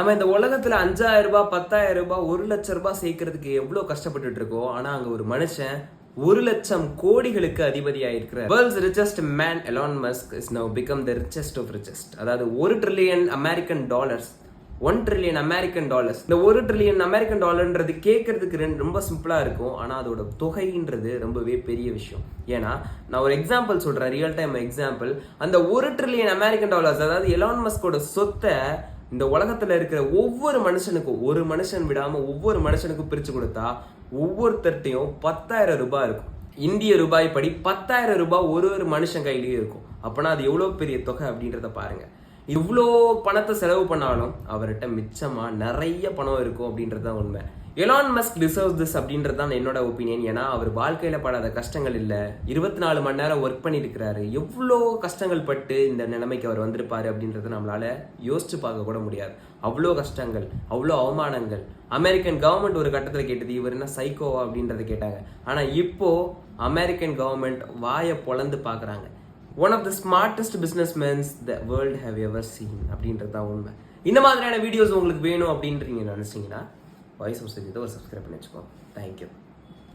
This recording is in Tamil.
நம்ம இந்த உலகத்துல 5,000 ரூபாய் 10,000 ரூபாய் 1,00,000 ரூபாய் சேர்க்கறதுக்கு எவ்வளவு கஷ்டப்பட்டுட்டு இருக்கோம். ஆனா அங்க ஒரு மனுஷன் 1,00,000 கோடிகளுக்கு அதிபதியா இருக்கிற world's richest man Elon Musk is now become the richest of richest. அதாவது $1 trillion American dollars, $1 trillion American dollars. இந்த $1 trillion அமெரிக்கன் டாலர்ன்றது கேட்கறதுக்கு ரொம்ப சிம்பிளா இருக்கும். ஆனா அதோட தொகைன்றது ரொம்பவே பெரிய விஷயம். ஏன்னா நான் ஒரு எக்ஸாம்பிள் சொல்றேன், ரியல் டைம் எக்ஸாம்பிள். அந்த $1 trillion அமெரிக்கன் டாலர்ஸ், அதாவது எலான் மஸ்கோட சொத்தை இந்த உலகத்துல இருக்கிற ஒவ்வொரு மனுஷனுக்கும், ஒரு மனுஷன் விடாம ஒவ்வொரு மனுஷனுக்கும் பிரிச்சு கொடுத்தா ஒவ்வொருத்தர்ட்டையும் 10,000 ரூபாய் இருக்கும். இந்திய ரூபாய் படி 10,000 ரூபாய் ஒரு மனுஷன் கையிலேயே இருக்கும். அப்பனா அது எவ்வளவு பெரிய தொகை அப்படின்றத பாருங்க. இவ்வளோ பணத்தை செலவு பண்ணாலும் அவர்கிட்ட மிச்சமா நிறைய பணம் இருக்கும் அப்படின்றதுதான் உண்மை. எலான் மஸ்க் டிசர்வ்ஸ் திஸ் அப்படின்றது தான் என்னோட ஒப்பீனியன். ஏன்னா அவர் வாழ்க்கையில படாத கஷ்டங்கள் இல்லை, 24 மணி நேரம் ஒர்க் பண்ணியிருக்கிறாரு. எவ்வளோ கஷ்டங்கள் பட்டு இந்த நிலைமைக்கு அவர் வந்திருப்பாரு அப்படின்றத நம்மளால யோசிச்சு பார்க்க கூட முடியாது. அவ்வளோ கஷ்டங்கள், அவ்வளோ அவமானங்கள். அமெரிக்கன் கவர்மெண்ட் ஒரு கட்டத்தில் கேட்டது, இவர் என்ன சைக்கோவா அப்படின்றத கேட்டாங்க. ஆனா இப்போ அமெரிக்கன் கவர்மெண்ட் வாயை பொளந்து பார்க்குறாங்க. One of the smartest businessmen the world have ever seen அப்படின்றது தான் உண்மை. இந்த மாதிரியான வீடியோஸ் உங்களுக்கு வேணும் அப்படின்றீங்க நினைச்சீங்கன்னா வாய்ஸ் ஆஃப் சஜித்தை ஒரு சப்ஸ்கிரைப் பண்ணி வச்சுக்கோங்க. தேங்க்யூ.